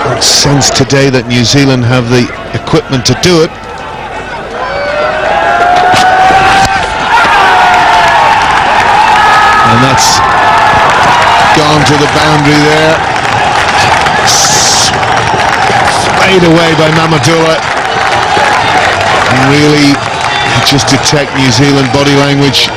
Don't sense today that New Zealand have the equipment to do it. And that's gone to the boundary there. Swayed away by Mahmudullah. And really, just detect New Zealand body language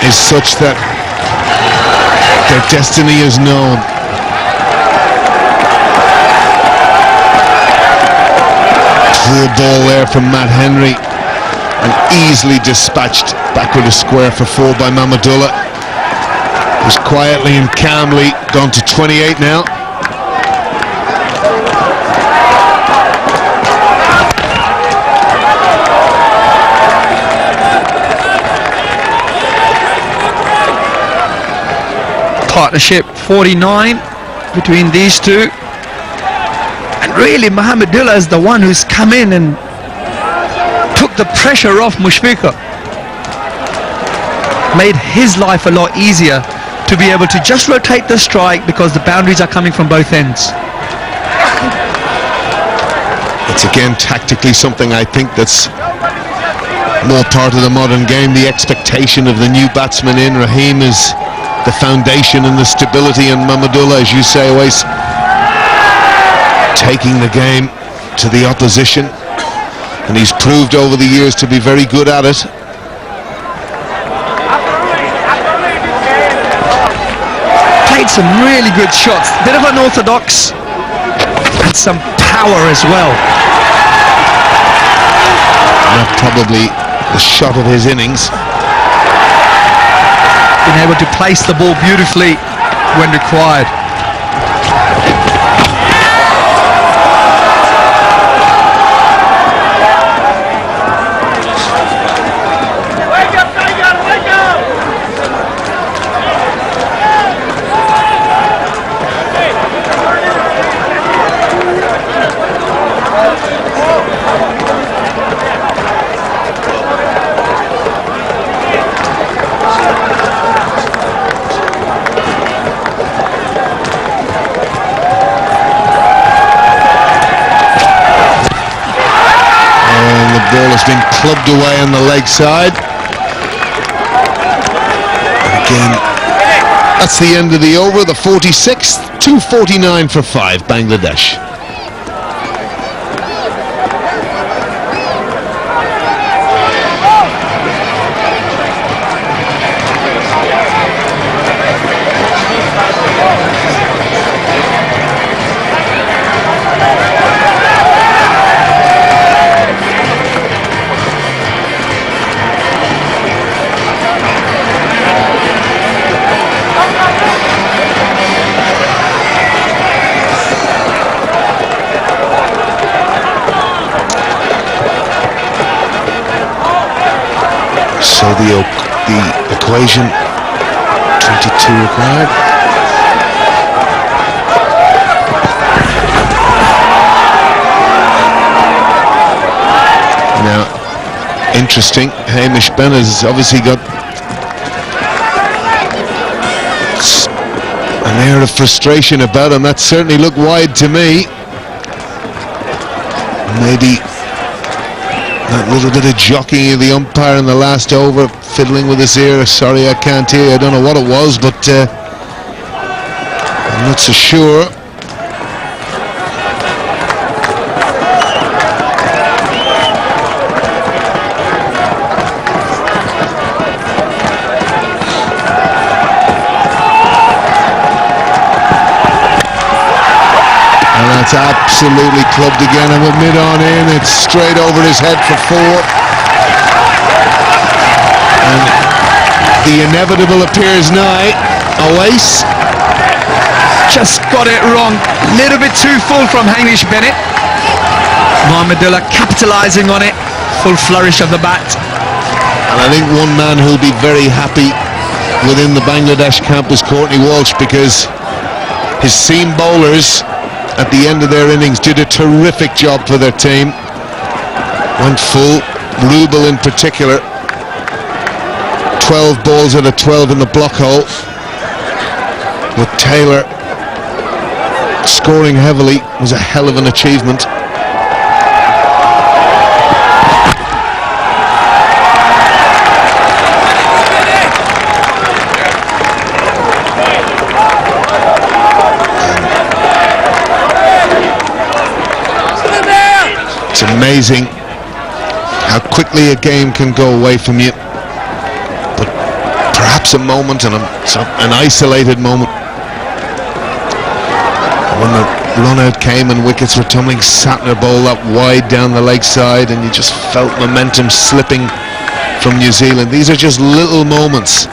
is such that their destiny is known. Poor ball there from Matt Henry, and easily dispatched back with a square for 4 by Mahmudullah, who's quietly and calmly gone to 28 now. Partnership 49 between these two, and really Mahmudullah is the one who's come in and took the pressure off Mushfiqur, made his life a lot easier to be able to just rotate the strike because the boundaries are coming from both ends. It's again tactically something I think that's more part of the modern game. The expectation of the new batsman in Rahim is the foundation and the stability, and Mahmudullah, as you say, always taking the game to the opposition, and he's proved over the years to be very good at it. Played some really good shots, bit of unorthodox and some power as well. Not probably the shot of his innings. Been able to place the ball beautifully when required. Ball has been clubbed away on the leg side. Again, that's the end of the over, the 46th, 2:49 for 5, Bangladesh. So the equation, 22 required. Now, interesting, Hamish Ben has obviously got an air of frustration about him. That certainly looked wide to me. Maybe that little bit of jockeying of the umpire in the last over, fiddling with his ear. Sorry, I can't hear. I don't know what it was, but I'm not so sure. It's absolutely clubbed again, and with mid-on in, it's straight over his head for 4. And the inevitable appears nigh. Oase just got it wrong, little bit too full from Hamish Bennett. Mahmudullah capitalising on it, full flourish of the bat. And I think one man who'll be very happy within the Bangladesh camp is Courtney Walsh, because his seam bowlers at the end of their innings did a terrific job for their team. Went full, Rubel in particular, 12 balls out of 12 in the block hole, with Taylor scoring heavily was a hell of an achievement. It's amazing how quickly a game can go away from you, but perhaps a moment, and an isolated moment, when the run out came and wickets were tumbling, Santner bowled up wide down the leg side, and you just felt momentum slipping from New Zealand. These are just little moments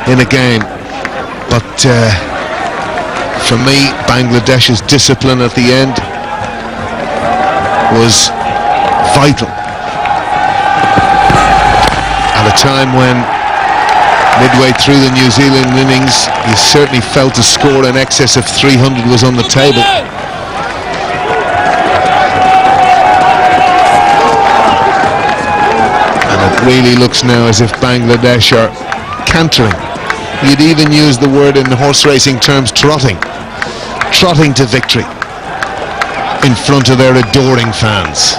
in a game, but for me, Bangladesh's discipline at the end was vital at a time when midway through the New Zealand innings you certainly felt a score in excess of 300 was on the table. And it really looks now as if Bangladesh are cantering. You'd even use the word in horse racing terms, trotting to victory in front of their adoring fans.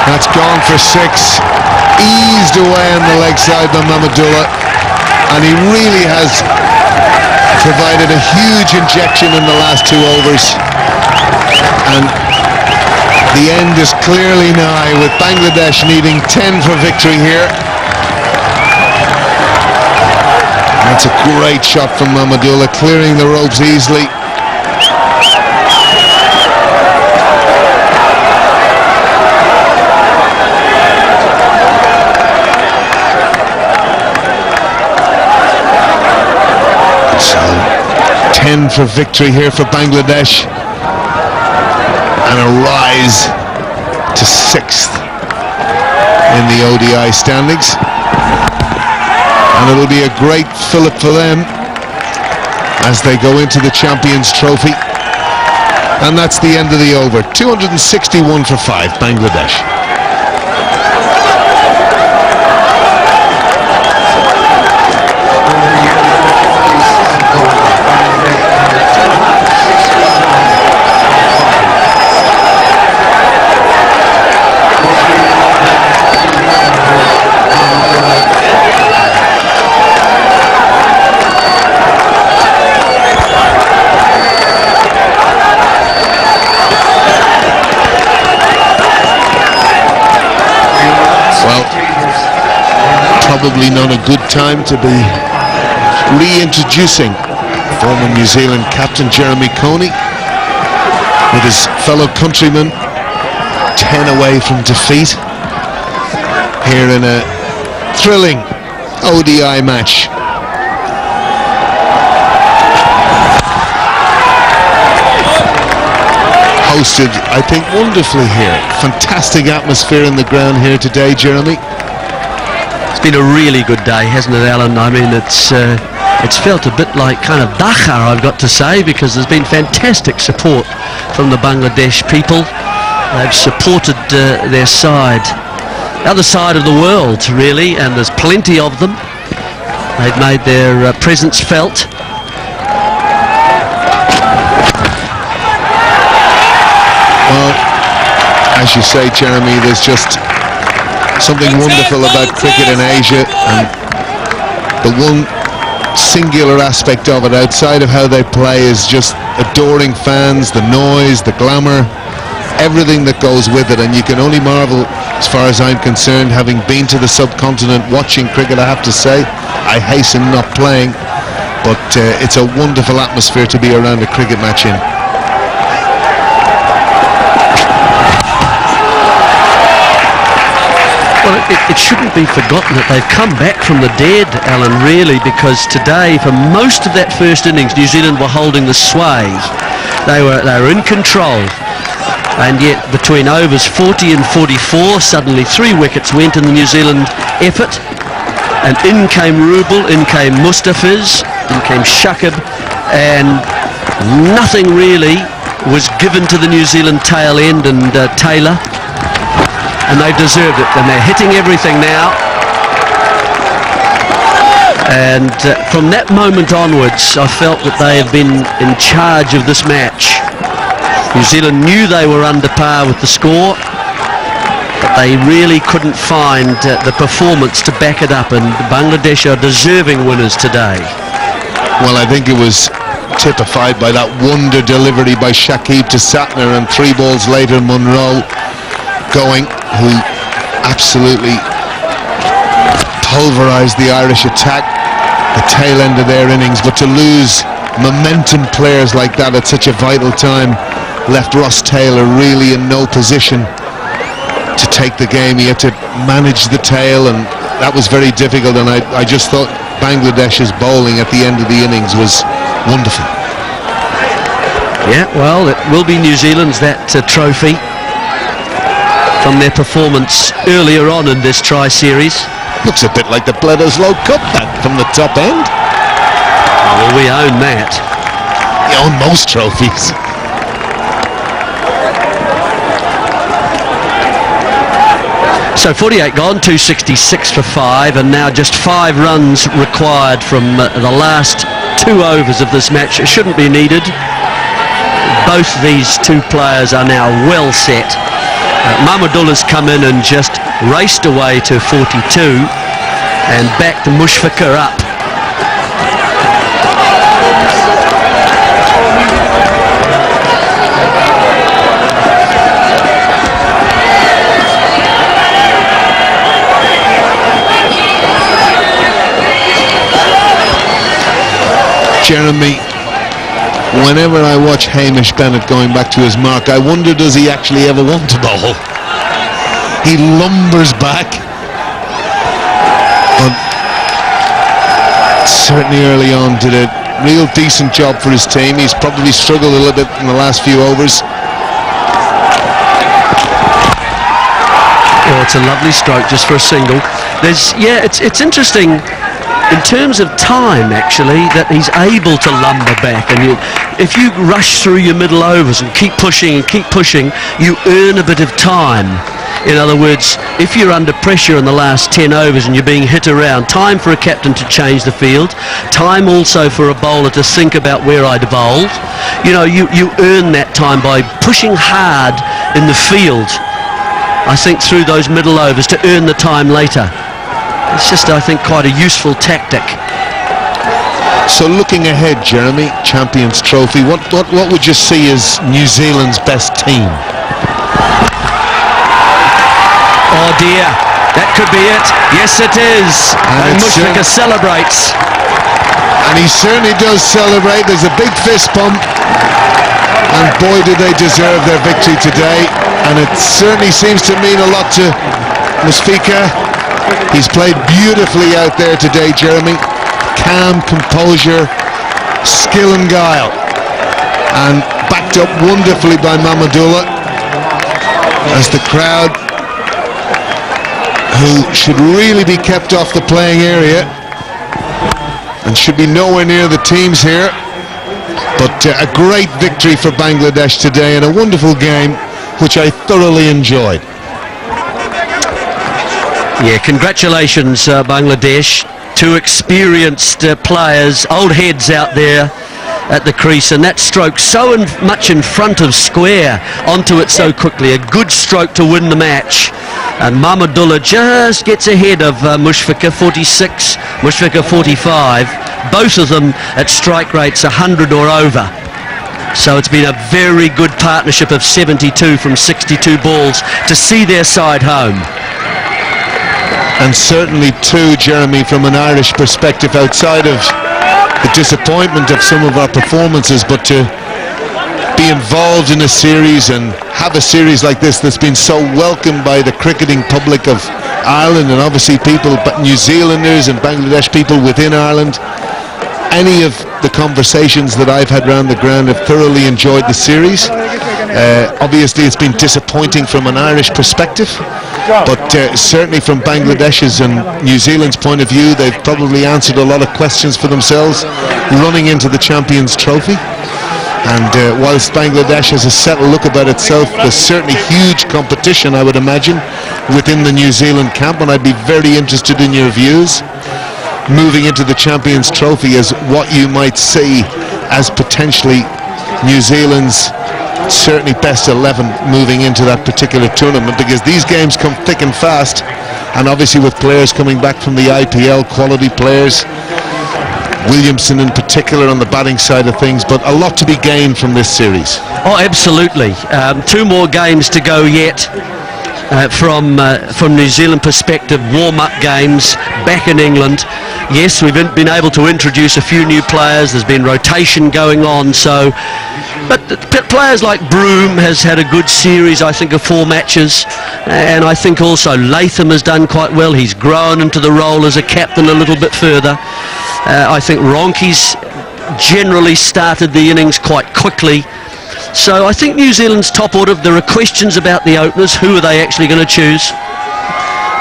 That's gone for 6, eased away on the leg side by Mahmudullah, and he really has provided a huge injection in the last 2 overs, and the end is clearly nigh, with Bangladesh needing 10 for victory here. That's a great shot from Mahmudullah, clearing the ropes easily. So 10 for victory here for Bangladesh, and a rise to 6th in the ODI standings, and it'll be a great fillip for them as they go into the Champions Trophy. And that's the end of the over. 261 for 5, Bangladesh. Probably not a good time to be reintroducing former New Zealand captain Jeremy Coney with his fellow countrymen 10 away from defeat here in a thrilling ODI match. Hosted, I think, wonderfully here. Fantastic atmosphere in the ground here today, Jeremy. It's been a really good day, hasn't it, Alan? I mean, it's felt a bit like kind of Dhaka, I've got to say, because there's been fantastic support from the Bangladesh people. They've supported their side, the other side of the world, really, and there's plenty of them. They've made their presence felt. Well, as you say, Jeremy, there's just something wonderful about cricket in Asia, and the one singular aspect of it outside of how they play is just adoring fans, the noise, the glamour, everything that goes with it. And you can only marvel, as far as I'm concerned, having been to the subcontinent watching cricket. I have to say, I hasten not playing, but it's a wonderful atmosphere to be around a cricket match in. Well, it shouldn't be forgotten that they've come back from the dead, Alan, really, because today, for most of that first innings, New Zealand were holding the sway. They were in control, and yet between overs 40 and 44, suddenly 3 wickets went in the New Zealand effort, and in came Rubel, in came Mustafiz, in came Shakib, and nothing really was given to the New Zealand tail end and Taylor, and they've deserved it, and they're hitting everything now. And from that moment onwards, I felt that they have been in charge of this match. New Zealand knew they were under par with the score, but they really couldn't find the performance to back it up, and Bangladesh are deserving winners today. Well, I think it was typified by that wonder delivery by Shakib to Satner, and 3 balls later Munro going, who absolutely pulverised the Irish attack, the tail end of their innings. But to lose momentum players like that at such a vital time left Ross Taylor really in no position to take the game. He had to manage the tail, and that was very difficult, and I just thought Bangladesh's bowling at the end of the innings was wonderful. Yeah, well, it will be New Zealand's that trophy from their performance earlier on in this tri-series. Looks a bit like the Bledisloe Cup, that, from the top end. Oh, well, we own that. We own most trophies. So 48 gone, 266 for 5, and now just 5 runs required from the last 2 overs of this match. It shouldn't be needed. Both these 2 players are now well set. Mahmudullah's come in and just raced away to 42 and back to Mushfiqur up. Jeremy, whenever I watch Hamish Bennett going back to his mark, I wonder, does he actually ever want to bowl? He lumbers back, but certainly early on did a real decent job for his team. He's probably struggled a little bit in the last few overs. Oh, it's a lovely stroke just for a single. It's interesting in terms of time, actually, that he's able to lumber back, and if you rush through your middle overs and keep pushing, you earn a bit of time. In other words, if you're under pressure in the last 10 overs and you're being hit around, time for a captain to change the field, time also for a bowler to think about where I'd bowled. You know, you earn that time by pushing hard in the field, I think, through those middle overs to earn the time later. It's just, I think, quite a useful tactic. So looking ahead, Jeremy, Champions Trophy, what would you see as New Zealand's best team? Oh dear, that could be it. Yes, it is. And Mushfiqur celebrates. And he certainly does celebrate. There's a big fist pump. And boy, do they deserve their victory today. And it certainly seems to mean a lot to Mustafiz. He's played beautifully out there today, Jeremy. Calm, composure, skill and guile. And backed up wonderfully by Mahmudullah as the crowd, who should really be kept off the playing area and should be nowhere near the teams here. But a great victory for Bangladesh today, and a wonderful game which I thoroughly enjoyed. Yeah, congratulations, Bangladesh. 2 experienced players, old heads out there at the crease, and that stroke so much in front of square onto it so quickly. A good stroke to win the match. And Mahmudullah just gets ahead of Mushfiqur 46, Mushfiqur 45. Both of them at strike rates 100 or over. So it's been a very good partnership of 72 from 62 balls to see their side home. And certainly too, Jeremy, from an Irish perspective, outside of the disappointment of some of our performances, but to be involved in a series and have a series like this that's been so welcomed by the cricketing public of Ireland, and obviously people, but New Zealanders and Bangladesh people within Ireland. Any of the conversations that I've had around the ground have thoroughly enjoyed the series, Obviously it's been disappointing from an Irish perspective, but certainly from Bangladesh's and New Zealand's point of view, they've probably answered a lot of questions for themselves running into the Champions Trophy. And whilst Bangladesh has a settled look about itself, there's certainly huge competition, I would imagine, within the New Zealand camp, and I'd be very interested in your views moving into the Champions Trophy as what you might see as potentially New Zealand's certainly best 11 moving into that particular tournament, because these games come thick and fast, and obviously with players coming back from the IPL, quality players, Williamson in particular on the batting side of things, but a lot to be gained from this series. Oh, absolutely. 2 more games to go yet. From New Zealand perspective, warm-up games back in England. Yes, we've been able to introduce a few new players. There's been rotation going on, so but players like Broome has had a good series, I think, of 4 matches, and I think also Latham has done quite well. He's grown into the role as a captain a little bit further. I think Ronke's generally started the innings quite quickly. So I think New Zealand's top order, there are questions about the openers. Who are they actually going to choose?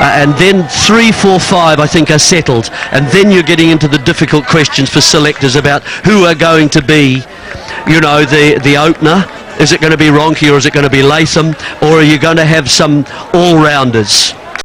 And then 3, 4, 5 I think are settled, and then you're getting into the difficult questions for selectors about who are going to be, you know, the opener. Is it going to be Ronke, or is it going to be Latham, or are you going to have some all-rounders?